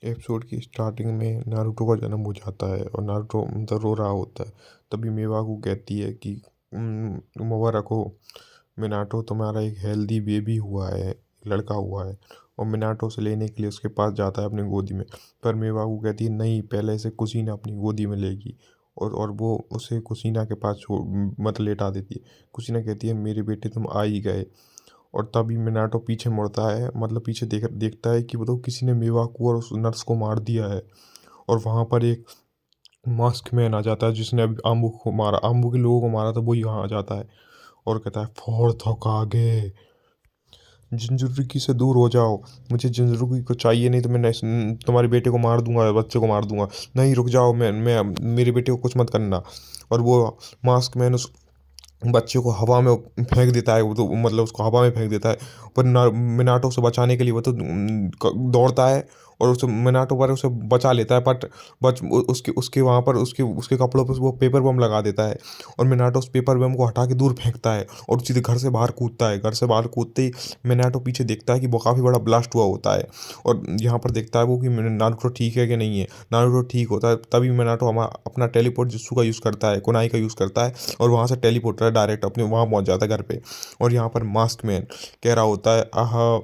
Episode की starting में Naruto का जन्म हो जाता है और नारुतो मतलब रो रहा होता है। तभी मेवाकू कहती है कि मुबारक हो मिनाटो, तुम्हारा एक हेल्दी बेबी हुआ है, लड़का हुआ है। और मिनाटो से लेने के लिए उसके पास जाता है अपनी गोदी में। पर मेवाकू कहती है नहीं, पहले से कुशीना अपनी गोदी में लेगी। और वो उसे कुशीना के पास छोड़ मत लेटा देती है। कुशीना कहती है मेरे बेटे तुम आ ही गए। और तभी मिनाटो पीछे मुड़ता है, मतलब पीछे देखता है कि वो तो किसी ने मेवाकू और उस नर्स को मार दिया है। और वहाँ पर एक मास्क मैन आ जाता है जिसने अभी आम्बू को मारा, आम्बू के लोगों को मारा था, वही यहाँ आ जाता है और कहता है फोर्थ होकागे, जिंजुरुकी से दूर हो जाओ। मुझे जिंजुरुकी को चाहिए, नहीं तो मैं तुम्हारे बेटे को मार दूंगा, बच्चे को मार दूंगा। नहीं रुक जाओ, मैं मेरे बेटे को कुछ मत करना। और वो मास्क मैन उस बच्चे को हवा में फेंक देता है, वो तो मतलब उसको हवा में फेंक देता है। पर मिनाटो से बचाने के लिए वो तो दौड़ता है और उसे मिनाटो पर उसे बचा लेता है। बट उसके उसके वहाँ पर उसके उसके कपड़ों पर वो पेपर बम लगा देता है। और मिनाटो उस पेपर बम को हटा के दूर फेंकता है और सीधे घर से बाहर कूदता है। घर से बाहर कूदते ही मिनाटो पीछे देखता है कि वो काफ़ी बड़ा ब्लास्ट हुआ होता है। और यहाँ पर देखता है वो कि नारुतो ठीक है कि नहीं है। नारुतो ठीक होता है, तभी मिनाटो अपना टेलीपोर्ट जिसू का यूज़ करता है, कुनाई का यूज़ करता है। और वहाँ से टेलीपोर्टर डायरेक्ट अपने वहाँ पहुँच जाता है घर पे। और यहाँ पर मास्क मैन कह रहा होता है आह,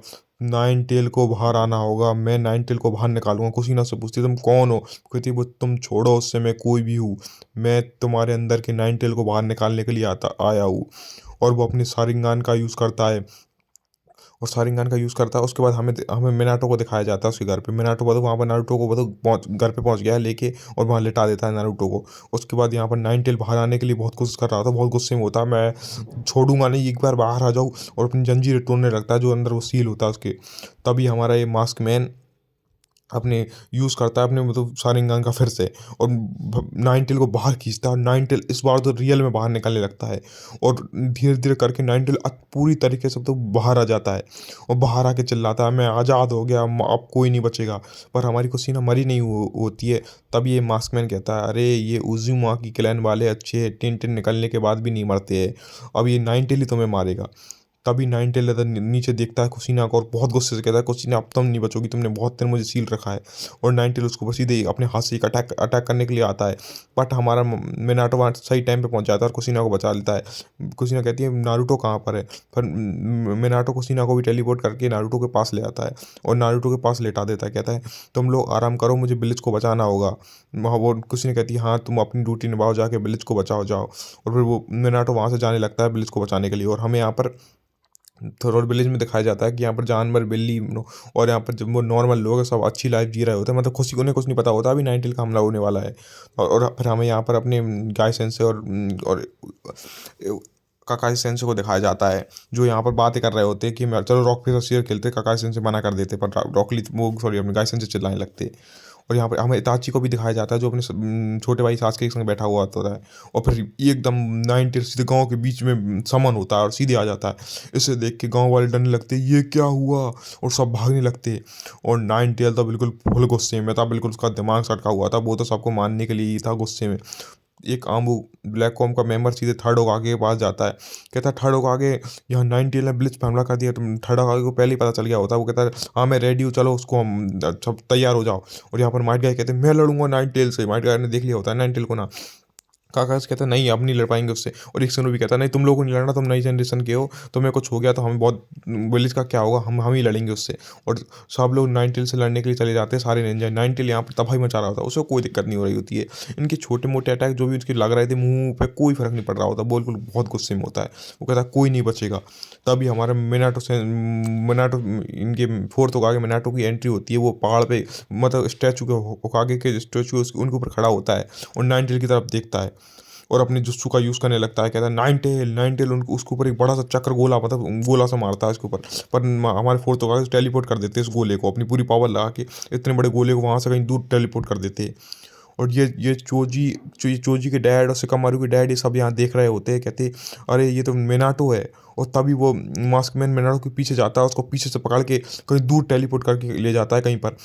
नाइन टेल को बाहर आना होगा, मैं नाइन टेल को बाहर निकालूंगा। कुशीना से पूछती तुम कौन हो, कहती वो तुम छोड़ो उससे, मैं कोई भी हूँ, मैं तुम्हारे अंदर के नाइन टेल को बाहर निकालने के लिए आता आया हूँ। और वो अपनी सारिंगान का यूज़ करता है, और सारिंगान का यूज़ करता है। उसके बाद हमें हमें मिनाटो को दिखाया जाता है उसके घर पे। मिनाटो को तो वहाँ पर नारुतो को वो तो पहुँच घर पे पहुँच गया है लेके, और वहाँ लिटा देता है नारुतो को। उसके बाद यहाँ पर नाइन टेल बाहर आने के लिए बहुत कोशिश कर रहा था, बहुत गुस्से में होता है, मैं छोड़ूंगा नहीं, एक बार बाहर आ जाऊँ। और अपनी जंजीरें तोड़ने लगता है जो अंदर वो सील होता है उसके। तभी हमारा ये मास्क मैन अपने यूज़ करता है अपने मतलब सारिंगान का फिर से, और नाइन टेल को बाहर खींचता है। और नाइन टेल इस बार तो रियल में बाहर निकलने लगता है। और धीरे धीरे करके नाइन टेल पूरी तरीके से तो बाहर आ जाता है। और बाहर आके चिल्लाता है मैं आज़ाद हो गया, अब कोई नहीं बचेगा। पर हमारी कुसीना मरी नहीं होती है। तब ये मास्कमैन कहता है अरे ये उजुमा की क्लैन वाले अच्छे, टिन टिन निकलने के बाद भी नहीं मरते हैं, अब ये नाइन टेल ही तुम्हें मारेगा। तभी नाइन टेल लेकर नीचे देखता है कुसीना को और बहुत गुस्से से कहता है कुसीना अब तुम नहीं बचोगी, तुमने बहुत देर मुझे सील रखा है। और नाइन टेल उसको सीधे ही अपने हाथ से एक अटैक अटैक करने के लिए आता है। बट हमारा मिनाटो वहाँ सही टाइम पे पहुंच जाता है और कुसीना को बचा लेता है। कुसीना कहती है नारुतो कहाँ पर है। पर मिनाटो कुसीना को भी टेलीपोर्ट करके नारुतो के पास ले आता है और नारुतो के पास लेटा देता है। कहता है तुम लोग आराम करो, मुझे विलेज को बचाना होगा। वहाँ वो कुसीना कहती है हाँ तुम अपनी ड्यूटी निभाओ, जाके विलेज को बचाओ जाओ। और फिर वो मिनाटो वहाँ से जाने लगता है विलेज को बचाने के लिए। और हमें यहाँ पर थोड़ा विलेज में दिखाया जाता है कि यहाँ पर जानवर बिल्ली और यहाँ पर जब वो नॉर्मल लोग हैं सब अच्छी लाइफ जी रहे होते हैं, मतलब खुशी, उन्हें कुछ नहीं पता होता अभी नाइन टेल का हमला होने वाला है। और फिर हमें यहाँ पर अपने गाय सेंसे और काकाई सेंसे को दिखाया जाता है जो यहाँ पर बातें कर रहे होते हैं कि चलो रॉक पेपर शेयर खेलते। काकाई सेंसे मना कर देते पर रॉकली वो सॉरी अपने गाय सेंसे चिल्लाने लगते। और यहाँ पर हमें इताची को भी दिखाया जाता है जो अपने छोटे भाई सास के संग बैठा हुआ होता है। और फिर एकदम नाइन टेल सीधे गाँव के बीच में समन होता है और सीधे आ जाता है। इसे देख के गांव वाले डरने लगते ये क्या हुआ, और सब भागने लगते। और नाइन टेल तो बिल्कुल फुल गुस्से में था, बिल्कुल उसका दिमाग सटका हुआ था, वो तो सबको मारने के लिए ही था गुस्से में। एक आम्बू ब्लैक कॉम का मेंबर सीधे थर्ड होकागे के पास जाता है। कहता है थर्ड होकागे यहाँ नाइन टेल ने ब्लिच पे हमला कर दिया, तुम थर्ड होकागे को पहले ही पता चल गया होता है। वो कहता है हाँ मैं रेडी हूँ, चलो उसको हम सब तैयार हो जाओ। और यहाँ पर माइट गाय कहते हैं मैं लड़ूंगा नाइन टेल से। माइट गाय ने देख लिया होता है नाइन टेल को ना। काका कहता है नहीं अब नहीं लड़ पाएंगे उससे। और एक सनु भी कहता है नहीं तुम लोगों को नहीं लड़ना, तुम नई जनरेशन के हो, तुम्हें कुछ हो गया तो हमें बहुत विलेज का क्या होगा, हम ही लड़ेंगे उससे। और सब लोग नाइन टेल से लड़ने के लिए चले जाते हैं सारे निंजा। नाइन टेल यहाँ पर तबाही मचा रहा होता है, उसको कोई दिक्कत नहीं हो रही होती है। इनके छोटे मोटे अटैक जो भी उसके लग रहे थे मुंह पे कोई फर्क नहीं पड़ रहा होता, बिल्कुल बहुत गुस्से में होता है। वो कहता है कोई नहीं बचेगा। तभी हमारा मिनाटो से मिनाटो इनके फोर्थ होकागे मिनाटो की एंट्री होती है। वो पहाड़ पे मतलब स्टैचू के होकागे के स्टैचू उनके ऊपर खड़ा होता है और नाइन टेल की तरफ देखता है और अपने जुत्सु का यूज़ करने लगता है। कहता है नाइन टेल उनको उसके ऊपर एक बड़ा सा चक्र गोला मतलब गोला सा मारता है उसके ऊपर। पर हमारे फोर्थ होगा टेलीपोर्ट कर देते हैं इस गोले को, अपनी पूरी पावर लगा के इतने बड़े गोले को वहाँ से कहीं दूर टेलीपोर्ट कर देते हैं। और ये चोजी के डैड और सिकामारू के डैड ये सब यहाँ देख रहे होते हैं। कहते अरे ये तो मिनाटो है। और तभी वो मास्कमैन मिनाटो के पीछे जाता है, उसको पीछे से पकड़ के कहीं दूर टेलीपोर्ट करके ले जाता है कहीं पर।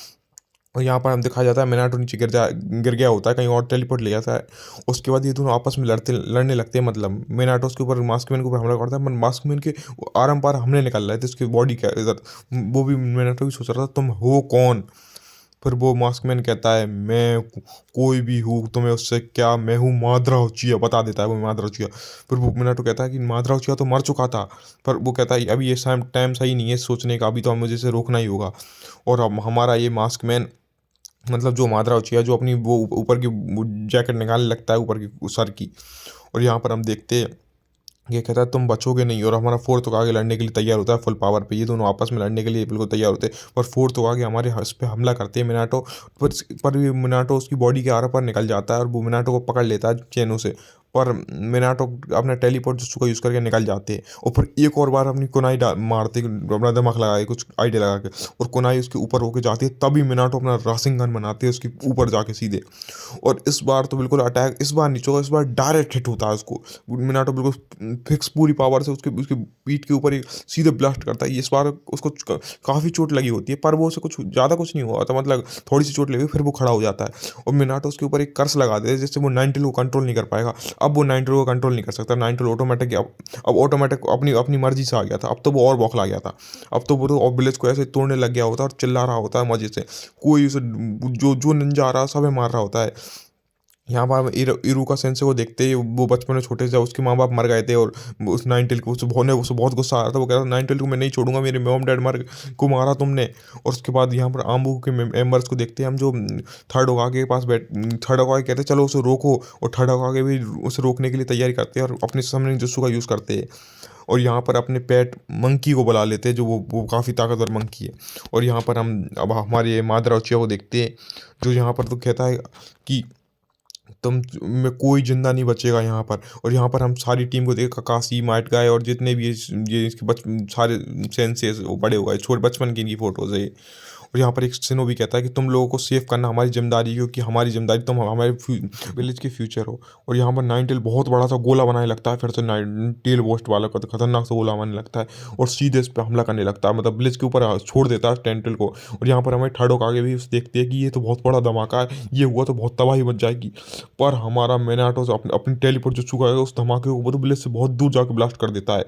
और यहाँ पर हम दिखाया जाता है मिनाटो नीचे गिर गया होता है, कहीं और टेलीपोर्ट ले जाता है। उसके बाद ये दोनों आपस में लड़ने लगते हैं, मतलब मिनाटो उसके ऊपर मास्कमैन के ऊपर हमला करता है, पर मास्कमैन के आरम पार हमले निकल रहे थे उसकी बॉडी के इधर। वो भी मिनाटो भी सोच रहा था तुम हो कौन। फिर वो मास्कमैन कहता है मैं कोई भी हूँ, तुम्हें उससे क्या, मैं हूँ माद्रा उचिया, बता देता है वो माद्रा उचिया। फिर वो मिनाटो कहता है कि माद्रा उचिया तो मर चुका था। पर वो कहता है अभी ये टाइम सही नहीं है सोचने का, अभी तो मुझे इसे रोकना ही होगा। और अब हमारा ये मास्कमैन, मतलब जो माद्रा उचिया, जो अपनी वो ऊपर की जैकेट निकालने लगता है, ऊपर की सर की। और यहाँ पर हम देखते हैं, ये कहता है तुम बचोगे नहीं। और हमारा फोर्थ आगे लड़ने के लिए तैयार होता है फुल पावर पे, ये दोनों आपस में लड़ने के लिए बिल्कुल तैयार होते हैं। पर फोर्थ आगे हमारे हंस पे हमला करते हैं मिनाटो। पर ये मिनाटो उसकी बॉडी के आर पार निकल जाता है और वो मिनाटो को पकड़ लेता है चैनों से। पर मिनाटो अपना टेलीपोर्ट जुत्सु का यूज़ करके निकल जाते हैं। और फिर एक और बार अपनी कुनाई मारते, अपना दिमाग लगा के, कुछ आइडिया लगा के, और कुनाई उसके ऊपर होके जाती है। तभी मिनाटो अपना रासिंगन बनाते हैं उसके ऊपर जाके सीधे। और इस बार तो बिल्कुल अटैक इस बार नहीं होगा, इस बार डायरेक्ट हिट होता है उसको। मिनाटो बिल्कुल फिक्स पूरी पावर से उसके उसके पीठ के ऊपर ही सीधे ब्लास्ट करता है। इस बार उसको काफ़ी चोट लगी होती है, पर वो उसे कुछ ज़्यादा कुछ नहीं हुआ था, मतलब थोड़ी सी चोट लगी, फिर वो खड़ा हो जाता है। और मिनाटो उसके ऊपर एक कर्स लगा देता है जिससे वो नाइनटेल को कंट्रोल नहीं कर पाएगा। अब वो नाइनटेल को कंट्रोल नहीं कर सकता, नाइनटेल ऑटोमेटिक अब ऑटोमेटिक अपनी अपनी मर्जी से आ गया था। अब तो वो और बौखला गया था। अब तो वो तो विलेज को ऐसे तोड़ने लग गया होता है और चिल्ला रहा होता है मजे से। कोई उसे जो जो निंजा आ रहा है सब मार रहा होता है। यहाँ पर हम इरुका सेंसे को देखते ही, वो बचपन में छोटे से उसके माँ बाप मर गए थे। और उस नाइनटेल को उसे बहुत गुस्सा आ रहा था। वो कह रहा था नाइनटेल को मैं नहीं छोड़ूंगा, मेरे मॉम डैड मर को मारा तुमने। और उसके बाद यहाँ पर आम्बू के मेंबर्स को देखते हैं हम, जो थर्ड होकागे के पास थर्ड होकागे कहते हैं चलो उसे रोको। और थर्ड होकागे भी उसे रोकने के लिए तैयारी करते हैं और अपने समनिंग जुत्सु का यूज़ करते हैं। और यहाँ पर अपने पेट मंकी को बुला लेते हैं, जो वो काफ़ी ताकतवर मंकी है। और यहाँ पर हम अब हमारे मादरा उचिया को देखते हैं, जो यहाँ पर तो कहता है कि तुम में कोई जिंदा नहीं बचेगा यहाँ पर। और यहाँ पर हम सारी टीम को देख, ककाशी माइट गाय और जितने भी ये इसके सारे सेंसेस वो बड़े हो गए, छोटे बचपन की इनकी फोटोज है। और यहाँ पर एक सिनो भी कहता है कि तुम लोगों को सेव करना हमारी जिम्मेदारी है, क्योंकि हमारी जिम्मेदारी तुम हमारे विलेज के फ्यूचर हो। और यहाँ पर नाइनटेल बहुत बड़ा सा गोला बनाने लगता है, फिर से नाइनटेल बोस्ट वाला का खतरनाक सा गोला बनाने लगता है और सीधे इस पर हमला करने लगता है, मतलब विलेज के ऊपर छोड़ देता है टेंटल को। और यहाँ पर हमें थर्ड आगे भी देखते हैं कि ये तो बहुत बड़ा धमाका है, ये हुआ तो बहुत तबाही मच जाएगी। पर हमारा मिनाटो अपनी टेलीपोर्ट जो चुका है उस धमाके को वो तो विलेज से बहुत दूर जाकर ब्लास्ट कर देता है।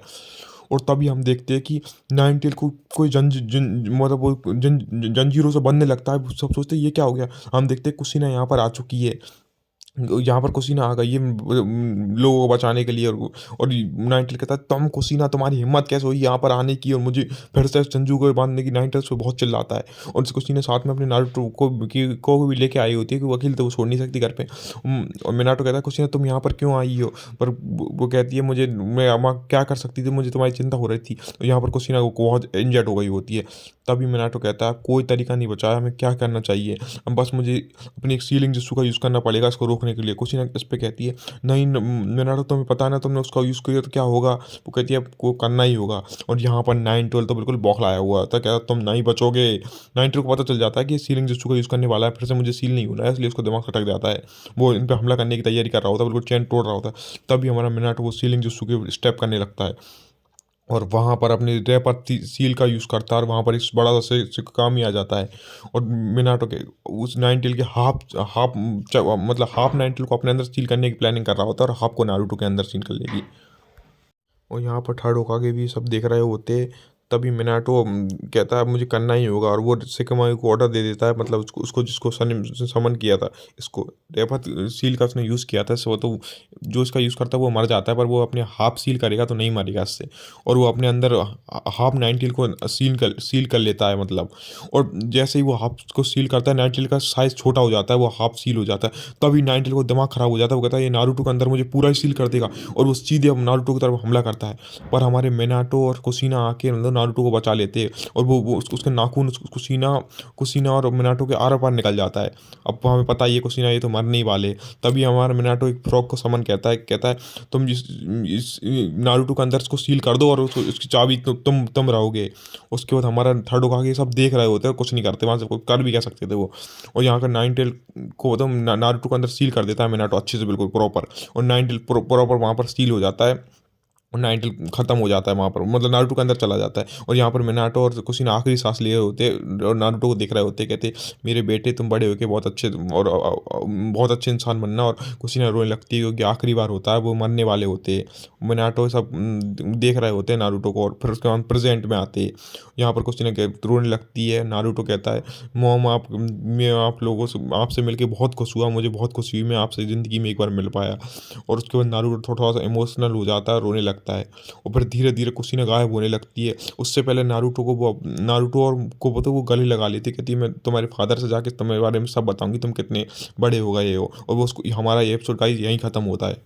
और तभी हम देखते हैं कि नाइनटेल को कोई मतलब वो जंजीरों से बंधने लगता है। सब सोचते हैं ये क्या हो गया। हम देखते हैं कुशीना यहाँ पर आ चुकी है, यहाँ पर कुशीना आ गई है लोगों को बचाने के लिए। और नाइनटेल कहता है तुम कुशीना, तुम्हारी हिम्मत कैसे हुई यहाँ पर आने की और मुझे फिर से संजू को बांधने की। नाइनटेल उसको बहुत चिल्लाता है। और उस कुशीना साथ में अपने नारुतो को भी लेके आई होती है, कि वो अकेले तो वो छोड़ नहीं सकती घर पे। और मिनाटो कहता है कुशीना तुम यहाँ पर क्यों आई हो। पर वो कहती है मुझे, मैं अम्मा क्या कर सकती थी, मुझे तुम्हारी चिंता हो रही थी। तो यहाँ पर कुशीना को बहुत इंजर्ड हो गई होती है। तभी मिनाटो कहता है कोई तरीका नहीं बचा है, हमें क्या करना चाहिए। अब बस मुझे अपनी एक सीलिंग जिसका यूज़ करना पड़ेगा इसको रोकने के लिए। कुछ ना इस पे कहती है नहीं मिनाटो तुम्हें पता है ना, तुमने उसका यूज़ किया तो क्या होगा। वो कहती है आपको करना ही होगा। और यहाँ पर नाइन ट्वेल्व तो बिल्कुल बौखलाया हुआ था, क्या तुम नहीं बचोगे। नाइन ट्वेल्व को पता चल जाता है कि सीलिंग जिसका यूज़ करने वाला है, फिर से मुझे सील नहीं होना है, इसलिए उसको दिमाग खटक जाता है। वो इन पर हमला करने की तैयारी कर रहा होता है, बिल्कुल चैन तोड़ रहा होता है। तभी हमारा मिनाटो वो सीलिंग जिसू के स्टेप करने लगता है और वहाँ पर अपनी रेपर सील का यूज़ करता है और वहाँ पर एक बड़ा सा काम ही आ जाता है। और मिनाटो के उस नाइनटेल के हाफ हाफ मतलब हाफ नाइनटेल को अपने अंदर सील करने की प्लानिंग कर रहा होता है और हाफ को नारुतो के अंदर सील कर लेगी। और यहाँ पर थर्ड होकागे भी सब देख रहे होते। तभी मिनाटो कहता है मुझे करना ही होगा और वो सिकमाई को ऑर्डर दे देता है, मतलब उसको उसको जिसको समन किया था, इसको रेफर सील का उसने यूज़ किया था। वो तो जो इसका यूज़ करता है वो मर जाता है, पर वो अपने हाफ सील करेगा तो नहीं मरेगा इससे। और वो अपने अंदर हाफ नाइनटील को सील कर लेता है, मतलब। और जैसे ही वो हाफ को सील करता है, नाइनटील का साइज़ छोटा हो जाता है, वो हाफ सील हो जाता है। तभी नाइनटील को दिमाग खराब हो जाता है, वो कहता है ये नारुतो के अंदर मुझे पूरा ही सील कर देगा। और वो सीधे नारुतो की तरफ हमला करता है। पर हमारे मिनाटो और कुशीना आके मतलब नारुतो को बचा लेते हैं। और वो उसके नाखून कुशीना कुशीना और मिनाटो के आर पार निकल जाता है। अब हमें पता है ये कुशीना ये तो मरने ही वाले। तभी हमारा मिनाटो एक फ्रॉग को समन कहता है तुम इस नारुतो के अंदर इसको सील कर दो और उसकी चाबी तुम रहोगे। उसके बाद हमारा थर्ड होकागे सब देख रहे होते हैं, कुछ नहीं करते, वहाँ से कर भी क्या सकते थे वो। और यहाँ का नाइन टेल को तो नारुतो के अंदर सील कर देता है मिनाटो अच्छे से, बिल्कुल प्रॉपर। और नाइन टेल प्रॉपर वहाँ पर सील हो जाता है। नाइट खत्म हो जाता है वहाँ पर, मतलब नारुतो के अंदर चला जाता है। और यहाँ पर मिनाटो और कुशी ने आखिरी सांस लिए होते हैं और नारुतो को देख रहे होते, कहते मेरे बेटे तुम बड़े होके बहुत अच्छे और बहुत अच्छे इंसान बनना। और कुशी ने रोने लगती है क्योंकि आखिरी बार होता है, वो मरने वाले होते हैं। मिनाटो सब देख रहे होते हैं नारुतो को, और फिर उसके बाद प्रेजेंट में आते हैं। यहाँ पर कुशी ने रोने लगती है। नारुतो कहता है मोम मैं आप लोगों से आपसे मिलके बहुत खुश हुआ, मुझे बहुत खुशी हुई, मैं आपसे ज़िंदगी में एक बार मिल पाया। और उसके बाद नारुतो थोड़ा सा इमोशनल हो जाता है, रोने लगता है। और फिर धीरे धीरे कुशीना गायब होने लगती है। उससे पहले नारुतो और को तो वो गले लगा लेती है, कहती है मैं तुम्हारे फादर से जाके तुम्हारे बारे में सब बताऊंगी, तुम कितने बड़े हो गए हो। और वो उसको हमारा ये एपिसोड गाइस यहीं खत्म होता है।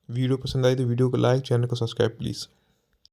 वीडियो पसंद आई तो वीडियो को लाइक, चैनल को सब्सक्राइब प्लीज़।